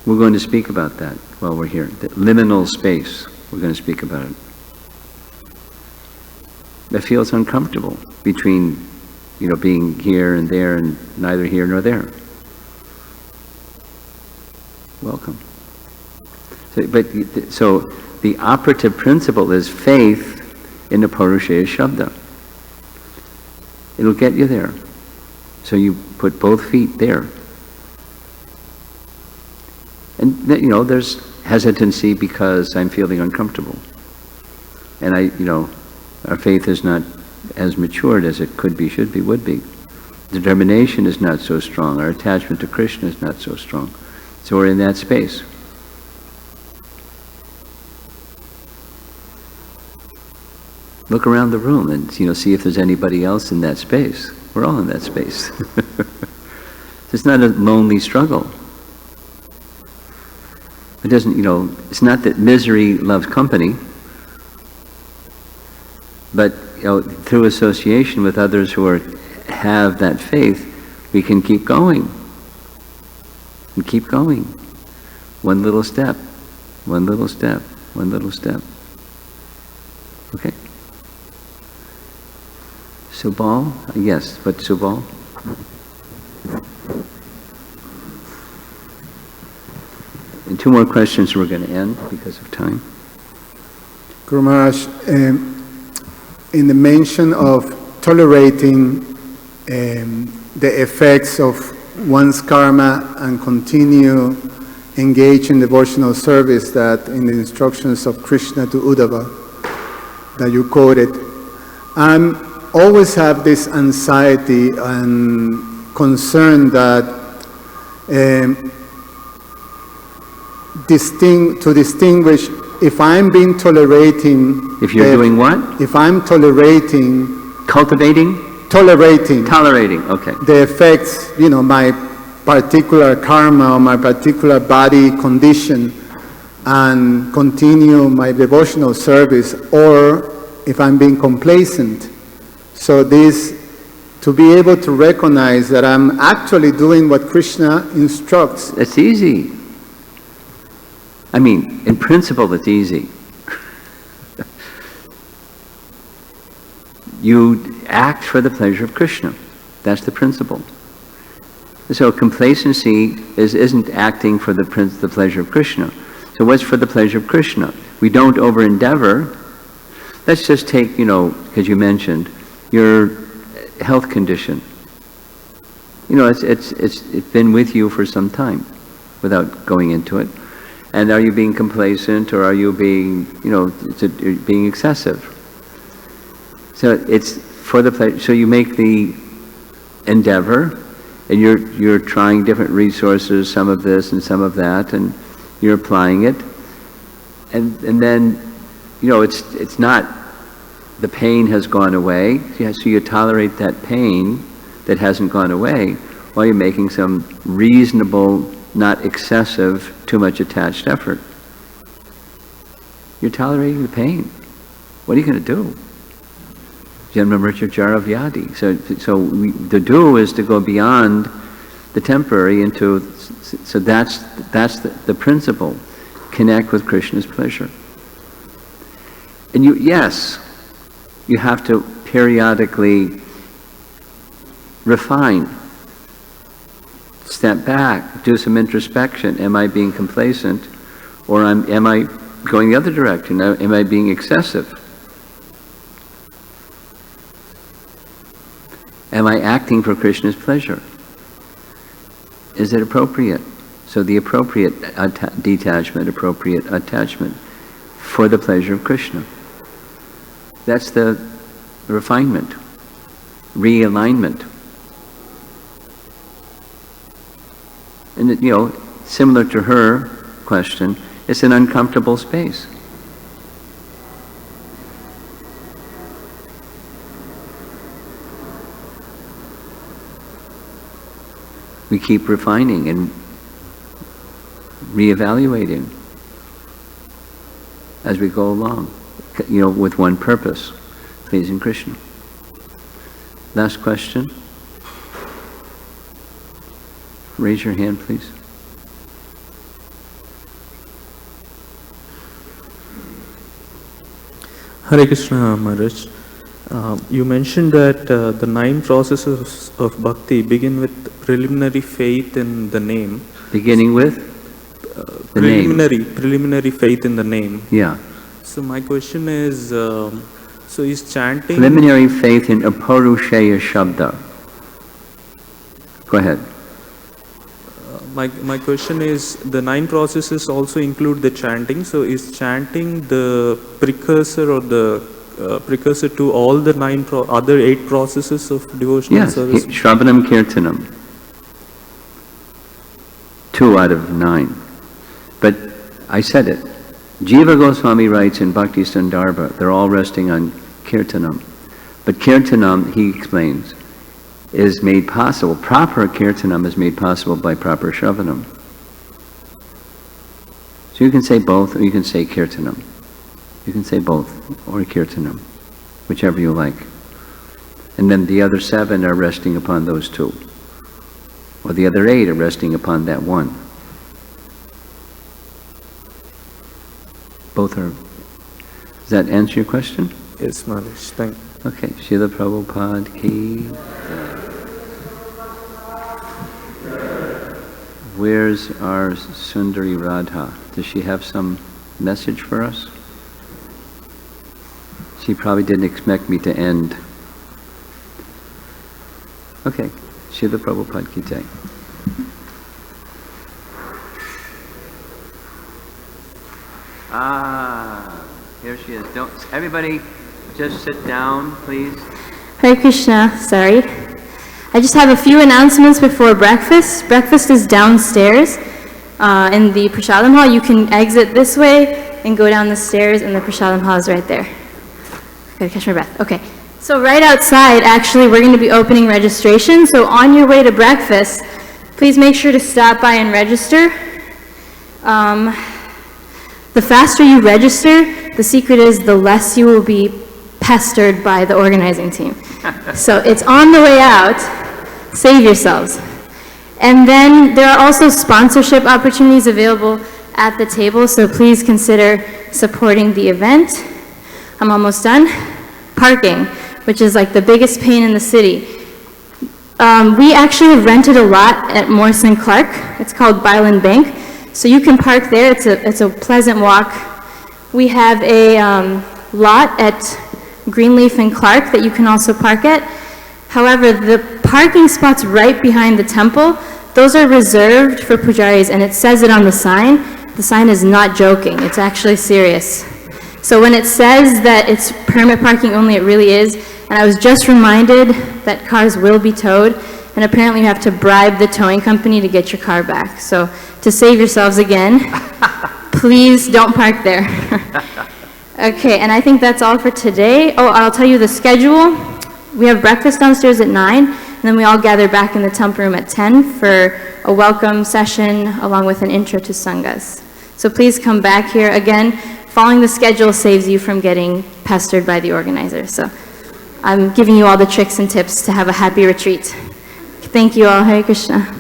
We're going to speak about that while we're here. The liminal space, we're going to speak about it. That feels uncomfortable between, being here and there and neither here nor there. Welcome. So the operative principle is faith in the Purusheya Shabda. It'll get you there. So you put both feet there. And, there's hesitancy because I'm feeling uncomfortable. And our faith is not as matured as it could be, should be, would be. Determination is not so strong. Our attachment to Krishna is not so strong. So we're in that space. Look around the room and, see if there's anybody else in that space. We're all in that space. It's not a lonely struggle. It doesn't, it's not that misery loves company, but, through association with others who have that faith, we can keep going. And keep going. One little step, one little step, one little step. Okay? Subal? Yes, but Subal? 2 more questions, we're going to end because of time. Guru Maharaj, in the mention of tolerating the effects of one's karma and continue engage in devotional service, that in the instructions of Krishna to Uddhava that you quoted, I always have this anxiety and concern that to distinguish if I'm being tolerating. If you're doing what? If I'm tolerating. Cultivating? Tolerating. Tolerating, okay. The effects, my particular karma or my particular body condition, and continue my devotional service, or if I'm being complacent. So to be able to recognize that I'm actually doing what Krishna instructs. It's easy. I mean, in principle, it's easy. You act for the pleasure of Krishna. That's the principle. So complacency isn't acting for the pleasure of Krishna. So what's for the pleasure of Krishna? We don't over-endeavor. Let's just take, because you mentioned, your health condition. It's been with you for some time, without going into it. And are you being complacent, or are you being, being excessive? So it's for the pleasure. So you make the endeavor, and you're trying different resources, some of this and some of that, and you're applying it. And then, it's not, the pain has gone away, so you tolerate that pain that hasn't gone away while you're making some reasonable, not excessive, too much attached effort. You're tolerating the pain. What are you going to do? Janma Mrityu Jara Vyadi. So the do is to go beyond the temporary into, so that's the principle. Connect with Krishna's pleasure. And you have to periodically refine, step back, do some introspection. Am I being complacent, or am I going the other direction? Am I being excessive? Am I acting for Krishna's pleasure? Is it appropriate? So the appropriate detachment, appropriate attachment for the pleasure of Krishna. That's the refinement, realignment. And similar to her question, it's an uncomfortable space. We keep refining and reevaluating as we go along, with one purpose, pleasing Krishna. Last question. Raise your hand, please. Hare Krishna, Maharaj. You mentioned that the 9 processes of bhakti begin with preliminary faith in the name. Beginning with? Preliminary faith in the name. Yeah. So my question is, so is chanting... Preliminary faith in Aparushaya Shabda. Go ahead. My question is, the 9 processes also include the chanting. So is chanting the precursor or the precursor to all the 9 other 8 processes of devotional service? Yes, Shravanam Kirtanam. 2 out of 9. But I said it. Jiva Goswami writes in Bhakti Sandarbha, they're all resting on Kirtanam. But Kirtanam, he explains, is made possible, proper Kirtanam is made possible by proper Shravanam. So you can say both, or you can say Kirtanam. You can say both, or Kirtanam, whichever you like. And then the other 7 are resting upon those 2. Or the other 8 are resting upon that 1. Both are... Does that answer your question? Yes, Maharaj. Thank you. Okay, Srila Prabhupada ki... where's our Sundari Radha? Does she have some message for us? She probably didn't expect me to end. Okay, Srila Prabhupada Ki Jai. Here she is. Don't everybody just sit down, please. Hare Krishna, sorry. I just have a few announcements before breakfast. Breakfast is downstairs in the Prasadam Hall. You can exit this way and go down the stairs, and the Prasadam Hall is right there. Gotta catch my breath. Okay. So right outside, actually, we're going to be opening registration. So on your way to breakfast, please make sure to stop by and register. The faster you register, the secret is the less you will be pestered by the organizing team. So it's on the way out. Save yourselves. And then there are also sponsorship opportunities available at the table, so please consider supporting the event. I'm almost done. Parking, which is like the biggest pain in the city. We actually rented a lot at Morrison Clark. It's called Byland Bank. So you can park there. It's a pleasant walk. We have a lot at Greenleaf and Clark that you can also park at. However, the parking spots right behind the temple, those are reserved for pujaris, and it says it on the sign. The sign is not joking. It's actually serious. So when it says that it's permit parking only, it really is. And I was just reminded that cars will be towed, and apparently you have to bribe the towing company to get your car back. So to save yourselves again, please don't park there. Okay, and I think that's all for today. Oh, I'll tell you the schedule. We have breakfast downstairs at 9, and then we all gather back in the temple room at 10 for a welcome session along with an intro to Sanghas. So please come back here. Again, following the schedule saves you from getting pestered by the organizer. So I'm giving you all the tricks and tips to have a happy retreat. Thank you all. Hare Krishna.